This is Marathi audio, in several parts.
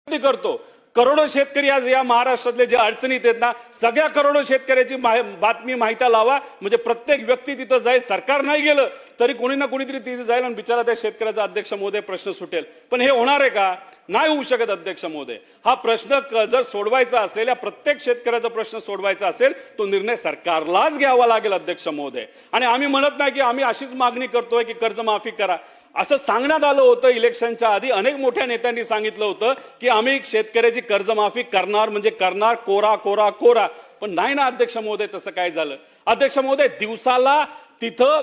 विनंती करतो, करोडो शेतकरी आज या महाराष्ट्रातले जे अडचणीत आहेत ना, सगळ्या करोडो शेतकऱ्याची बातमी माहिती लावा, म्हणजे प्रत्येक व्यक्ती तिथं जाईल. सरकार नाही गेलं तरी कोणी ना कोणीतरी तिथे जाईल आणि बिचारा त्या शेतकऱ्याचा अध्यक्ष महोदय प्रश्न सुटेल. पण हे होणार आहे का? नाही होऊ शकत अध्यक्ष महोदय. हा प्रश्न जर सोडवायचा असेल, या प्रत्येक शेतकऱ्याचा प्रश्न सोडवायचा असेल, तो निर्णय सरकारलाच घ्यावा लागेल अध्यक्ष महोदय. आणि आम्ही म्हणत नाही की आम्ही अशीच मागणी करतोय की कर्जमाफी करा. असं सांगण्यात आलं होतं इलेक्शनच्या आधी, अनेक मोठ्या नेत्यांनी सांगितलं होतं की आम्ही शेतकऱ्याची कर्जमाफी करणार म्हणजे करणार, कोरा कोरा कोरा. पण नाही ना अध्यक्ष महोदय, तसं काय झालं? अध्यक्ष महोदय, दिवसाला तिथं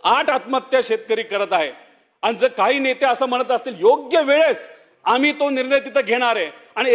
8 आत्महत्या शेतकरी करत आहे. आणि जर काही नेते असं म्हणत असतील योग्य वेळेस आम्ही तो निर्णय तिथं घेणार आहे, आणि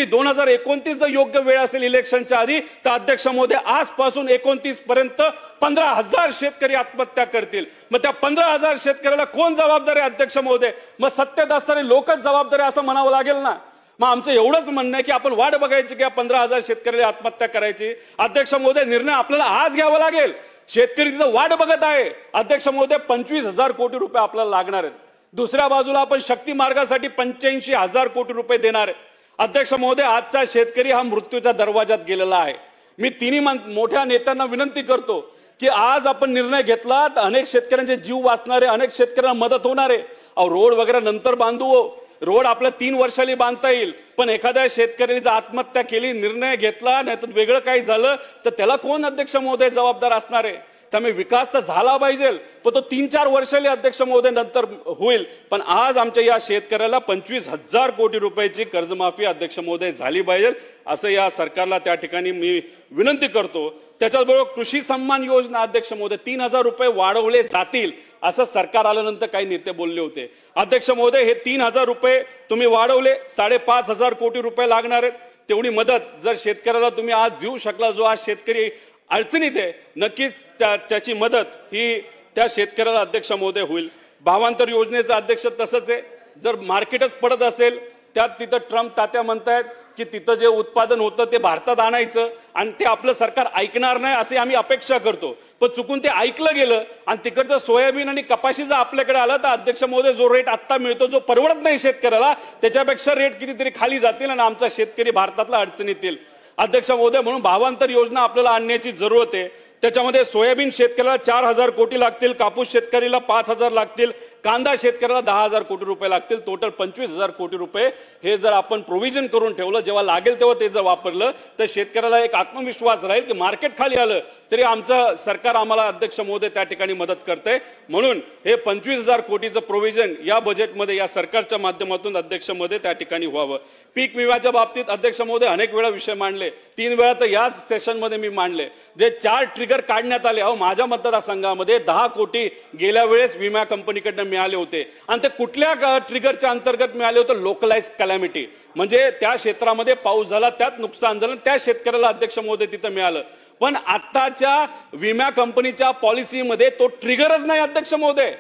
2029 जर योग्य वेळ असेल इलेक्शनच्या आधी, तर अध्यक्ष महोदय आजपासून 29 पर्यंत 15,000 शेतकरी आत्महत्या करतील. मग त्या 15,000 शेतकऱ्याला कोण जबाबदार आहे अध्यक्ष महोदय? मग सत्तेत असणारे लोकच जबाबदार आहे असं म्हणावं लागेल ना. मग आमचं एवढंच म्हणणं आहे की आपण वाट बघायची की 15,000 शेतकऱ्याला आत्महत्या करायची? अध्यक्ष महोदय, निर्णय आपल्याला आज घ्यावा लागेल. शेतकरी तिथं वाट बघत आहे. अध्यक्ष महोदय, 25,000 कोटी रुपये आपल्याला लागणार आहेत. दुसऱ्या बाजूला आपण शक्ती मार्गासाठी 85,000 कोटी रुपये देणार आहे. अध्यक्ष महोदय, आजचा शेतकरी हा मृत्यूच्या दरवाजात गेलेला आहे. मी तिन्ही मोठ्या नेत्यांना विनंती करतो की आज आपण निर्णय घेतला तर अनेक शेतकऱ्यांचे जीव वाचणारे, अनेक शेतकऱ्यांना मदत होणार आहे. रोड वगैरे नंतर बांधू, रोड आपल्या 3 वर्षांनी बांधता येईल. पण एखाद्या शेतकऱ्याने जर आत्महत्या केली, निर्णय घेतला नाही तर वेगळं काही झालं, तर त्याला कोण अध्यक्ष महोदय जबाबदार असणार आहे? त्यामुळे विकास तर झाला पाहिजे, पण तो 3-4 वर्षांनी अध्यक्ष महोदय नंतर होईल. पण आज आमच्या या शेतकऱ्याला 25,000 कोटी रुपयाची कर्जमाफी अध्यक्ष महोदय झाली पाहिजे, असं या सरकारला त्या ठिकाणी मी विनंती करतो. त्याच्याबरोबर कृषी सन्मान योजना अध्यक्ष महोदय 3,000 रुपये वाढवले जातील असं सरकार आल्यानंतर काही नेते बोलले होते. अध्यक्ष महोदय, हे 3,000 रुपये तुम्ही वाढवले, 5,500 कोटी रुपये लागणार आहेत. तेवढी मदत जर शेतकऱ्याला तुम्ही आज देऊ शकला, जो आज शेतकरी अडचणीत आहे, नक्कीच त्याची मदत ही त्या शेतकऱ्याला अध्यक्ष महोदय होईल. भावांतर योजनेचं अध्यक्ष तसंच आहे. जर मार्केटच पडत असेल, त्यात तिथं ट्रम्प तात्या म्हणतायत की तिथं जे उत्पादन होतं ते भारतात आणायचं, आणि ते आपलं सरकार ऐकणार नाही असे आम्ही अपेक्षा करतो. पण चुकून ते ऐकलं गेलं आणि तिकडचं सोयाबीन आणि कपाशी जर आपल्याकडे आलं, तर अध्यक्ष महोदय जो रेट आत्ता मिळतो, जो परवडत नाही शेतकऱ्याला, त्याच्यापेक्षा रेट कितीतरी खाली जातील आणि आमचा शेतकरी भारतातला अडचणीत येईल. अध्यक्ष महोदय, म्हणून भावांतर योजना आपल्याला आणण्याची जरूरत आहे. त्याच्यामध्ये सोयाबीन शेतकऱ्याला 4,000 कोटी लागतील, कापूस शेतकरीला 5,000 लागतील, कांदा शेतकऱ्याला 10,000 कोटी रुपये लागतील. टोटल 25,000 कोटी रुपये हे जर आपण प्रोव्हिजन करून ठेवलं, जेव्हा लागेल तेव्हा ते जर वापरलं, तर शेतकऱ्याला एक आत्मविश्वास राहील की मार्केट खाली आलं तरी आमचं सरकार आम्हाला अध्यक्ष महोदय त्या ठिकाणी मदत करते. म्हणून हे 25,000 कोटीचं प्रोव्हिजन या बजेटमध्ये या सरकारच्या माध्यमातून अध्यक्ष महोदय त्या ठिकाणी व्हावं. पीक विम्याच्या बाबतीत अध्यक्ष महोदय अनेक वेळा विषय मांडले, 3 वेळा तर याच सेशनमध्ये मी मांडले. जे 4 ट्रिगर काढण्यात आले, माझ्या मतदारसंघामध्ये 10 कोटी गेल्या वेळेस विमा कंपनीकडनं मिळाले होते. आणि ते कुठल्या ट्रिगरच्या अंतर्गत मिळाले होते? लोकलाइज कॅलॅमिटी, म्हणजे त्या क्षेत्रामध्ये पाऊस झाला, त्यात नुकसान झालं, त्या शेतकऱ्याला अध्यक्ष महोदय तिथं मिळालं. पण आताच्या विमा कंपनीच्या पॉलिसीमध्ये तो ट्रिगरच नाही अध्यक्ष महोदय.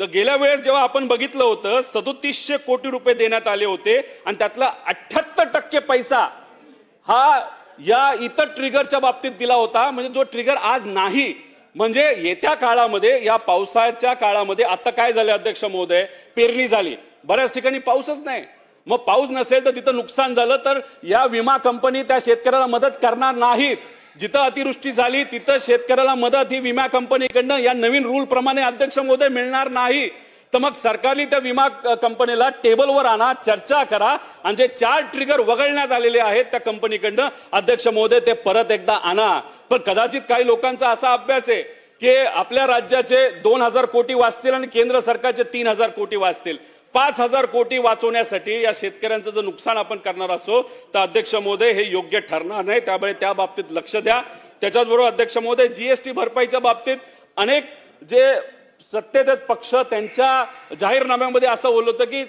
तर गेल्या वेळेस जेव्हा आपण बघितलं होतं 3700 कोटी रुपये देण्यात आले होते, आणि त्यातला 78% पैसा हा या इतर ट्रिगरच्या बाबतीत दिला होता. म्हणजे जो ट्रिगर आज नाही, म्हणजे येत्या काळामध्ये, या पावसाच्या काळामध्ये आता काय झाले अध्यक्ष महोदय? पेरणी झाली, बऱ्याच ठिकाणी पाऊसच नाही. मग पाऊस नसेल तर तिथं नुकसान झालं तर या विमा कंपनी त्या शेतकऱ्याला मदत करणार नाहीत. जिथं अतिवृष्टी झाली तिथं शेतकऱ्याला मदत ही विमा कंपनीकडनं या नवीन रूल प्रमाणे अध्यक्ष महोदय मिळणार नाही. तर मग सरकारने त्या विमा कंपनीला टेबलवर आणा, चर्चा करा, आणि जे 4 ट्रिगर वगळण्यात आलेले आहेत त्या कंपनीकडनं अध्यक्ष महोदय ते परत एकदा आणा. पण कदाचित काही लोकांचा असा अभ्यास आहे की आपल्या राज्याचे 2,000 कोटी वाचतील आणि केंद्र सरकारचे 3,000 कोटी वाचतील. 5,000 कोटी वाचवण्यासाठी या शेतकऱ्यांचं जर नुकसान आपण करणार असो, तर अध्यक्ष महोदय हे योग्य ठरणार नाही. त्यामुळे त्या बाबतीत लक्ष द्या. त्याच्याचबरोबर अध्यक्ष महोदय, जीएसटी भरपाईच्या बाबतीत अनेक जे सत्तेत पक्ष त्यांच्या जाहीरनाम्यामध्ये असं बोललं होतं की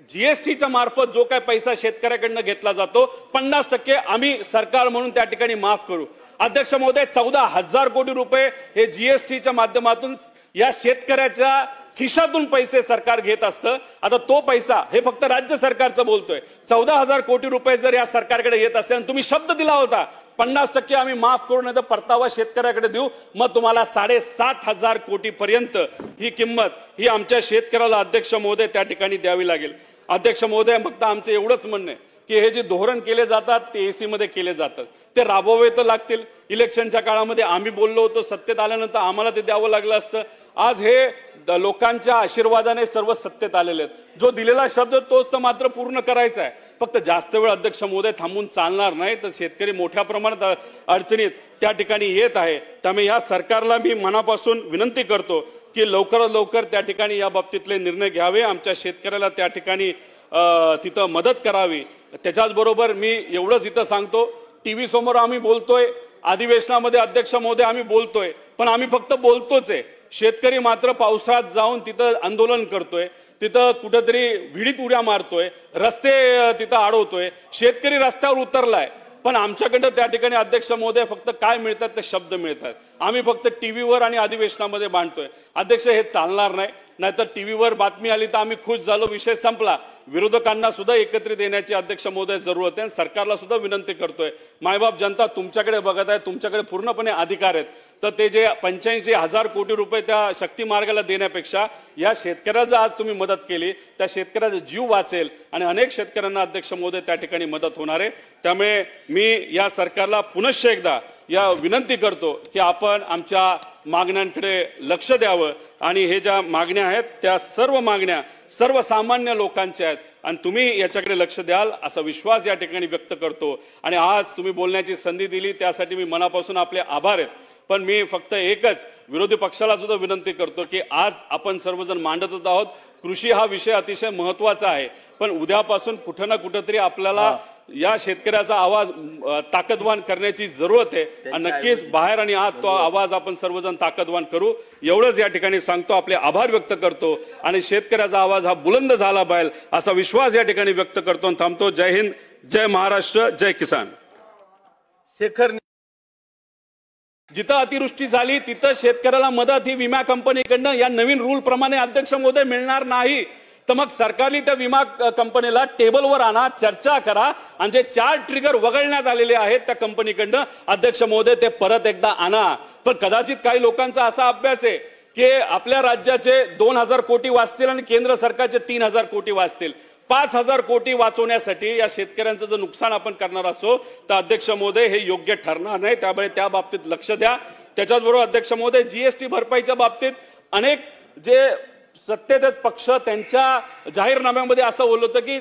जीएसटीच्या मार्फत जो काय पैसा शेतकऱ्याकडनं घेतला जातो 50% आम्ही सरकार म्हणून त्या ठिकाणी माफ करू. अध्यक्ष महोदय, 14,000 कोटी रुपये हे जीएसटीच्या माध्यमातून या शेतकऱ्याच्या खिशातून पैसे सरकार घेत असतं. आता तो पैसा हे फक्त राज्य सरकारचं बोलतोय. 14,000 कोटी रुपये जर या सरकारकडे येत असते आणि तुम्ही शब्द दिला होता 50% आम्ही माफ करू, नाही तर परतावा शेतकऱ्याकडे देऊ, मग तुम्हाला 7,500 कोटी पर्यंत ही किंमत ही आमच्या शेतकऱ्याला अध्यक्ष महोदय त्या ठिकाणी द्यावी लागेल. अध्यक्ष महोदय, फक्त आमचं एवढंच म्हणणं आहे की हे जे धोरण केले जातात ते एसी मध्ये केले जातात, ते राबवावे तर लागतील. इलेक्शनच्या काळामध्ये आम्ही बोललो होतो, सत्तेत आल्यानंतर आम्हाला ते द्यावं लागलं असतं. आज हे लोकांच्या आशीर्वादाने सर्व सत्तेत आलेले आहेत. जो दिलेला शब्द तोच तर मात्र पूर्ण करायचा आहे. फक्त जास्त वेळ अध्यक्ष महोदय थांबून चालणार नाही, तर शेतकरी मोठ्या प्रमाणात अडचणीत त्या ठिकाणी येत आहे. त्यामुळे या सरकारला मी मनापासून विनंती करतो की लवकरात लवकर त्या ठिकाणी या बाबतीतले निर्णय घ्यावे, आमच्या शेतकऱ्याला त्या ठिकाणी तिथं मदत करावी. त्याच्याच बरोबर मी एवढंच इथं सांगतो, टीव्ही समोर आम्ही बोलतोय, अधिवेशनामध्ये अध्यक्ष महोदय आम्ही बोलतोय, पण आम्ही फक्त बोलतोच आहे. शेतकरी मात्र पावसाळ्यात जाऊन तिथं आंदोलन करतोय, तिथं कुठेतरी विहिरीत उड्या मारतोय, रस्ते तिथं अडवतोय. शेतकरी रस्त्यावर उतरलाय, पण आमच्याकडे त्या ठिकाणी अध्यक्ष महोदय फक्त काय मिळतात ते शब्द मिळतात. आम्ही फक्त टीव्हीवर आणि अधिवेशनामध्ये मांडतोय. अध्यक्ष हे चालणार नाही. नाहीतर टीव्हीवर बातमी आली तर आम्ही खुश झालो, विषय संपला. विरोधकांना सुद्धा एकत्रित येण्याची अध्यक्ष महोदय जरूरत आहे. सरकारला सुद्धा विनंती करतोय, मायबाप जनता तुमच्याकडे बघत आहे, तुमच्याकडे पूर्णपणे अधिकार आहेत. तर ते जे 85,000 कोटी रुपये त्या शक्ती मार्गाला देण्यापेक्षा या शेतकऱ्याला जर आज तुम्ही मदत केली, त्या शेतकऱ्याचा जीव वाचेल आणि अनेक शेतकऱ्यांना अध्यक्ष महोदय त्या ठिकाणी मदत होणार आहे. त्यामुळे मी या सरकारला पुनश्च एकदा या विनंती करतो की आपण आमच्या मागण्यांकडे लक्ष द्यावं आणि हे ज्या मागण्या आहेत त्या सर्व मागण्या सर्वसामान्य लोकांच्या आहेत आणि तुम्ही याच्याकडे लक्ष द्याल असा विश्वास या ठिकाणी व्यक्त करतो. आणि आज तुम्ही बोलण्याची संधी दिली त्यासाठी मी मनापासून आपले आभार आहेत. पण मी फक्त एकच विरोधी पक्षाला सुद्धा विनंती करतो की आज आपण सर्वजण मांडतच आहोत, कृषी हा विषय अतिशय महत्वाचा आहे, पण उद्यापासून कुठं ना कुठंतरी आपल्याला या शेतकऱ्याचा आवाज ताकदवान करण्याची जरूरत आहे. आणि नक्कीच बाहेर आणि आत तो आवाज आपण सर्वजण ताकदवान करू, एवढंच या ठिकाणी सांगतो. आपले आभार व्यक्त करतो आणि शेतकऱ्याचा आवाज हा बुलंद झाला पाहिजे असा विश्वास या ठिकाणी व्यक्त करतो आणि थांबतो. जय हिंद, जय महाराष्ट्र, जय किसान. शेखर, जिथं अतिवृष्टी झाली तिथं शेतकऱ्याला मदत ही विमा कंपनीकडनं या नवीन रूल प्रमाणे अध्यक्ष महोदय मिळणार नाही. तर मग सरकारने त्या विमा कंपनीला टेबलवर आणा, चर्चा करा आणि जे 4 ट्रिगर वगळण्यात आलेले आहेत त्या कंपनीकडनं अध्यक्ष महोदय ते परत एकदा आणा. पण कदाचित काही लोकांचा असा अभ्यास आहे की आपल्या राज्याचे 2,000 कोटी वाचतील आणि केंद्र सरकारचे 3,000 कोटी वाचतील. 5,000 कोटी वाचवण्यासाठी या शेतकऱ्यांचं जर नुकसान आपण करणार असो तर अध्यक्ष महोदय हे योग्य ठरणार नाही. त्यामुळे त्या बाबतीत लक्ष द्या. त्याच्याचबरोबर अध्यक्ष महोदय जीएसटी भरपाईच्या बाबतीत अनेक जे सत्तेत पक्ष त्यांच्या जाहीरनाम्यामध्ये असं बोललं होतं की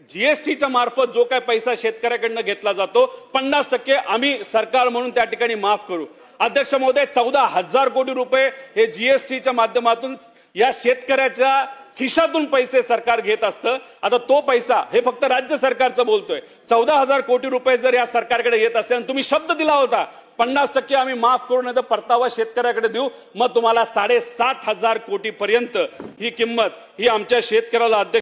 जीएसटीच्या मार्फत जो काय पैसा शेतकऱ्याकडनं घेतला जातो 50% आम्ही सरकार म्हणून त्या ठिकाणी माफ करू. अध्यक्ष महोदय 14,000 कोटी रुपये हे जीएसटीच्या माध्यमातून या शेतकऱ्याच्या खिशातून पैसे सरकार घेत असतं. आता तो पैसा हे फक्त राज्य सरकारचं बोलतोय. 14,000 कोटी रुपये जर या सरकारकडे येत असते आणि तुम्ही शब्द दिला होता 50% आम्ही माफ करू नाही तर परतावा शेतकऱ्याकडे देऊ, मग तुम्हाला 7,500 कोटी पर्यंत ही किंमत ही आमच्या शेतकऱ्याला अध्यक्ष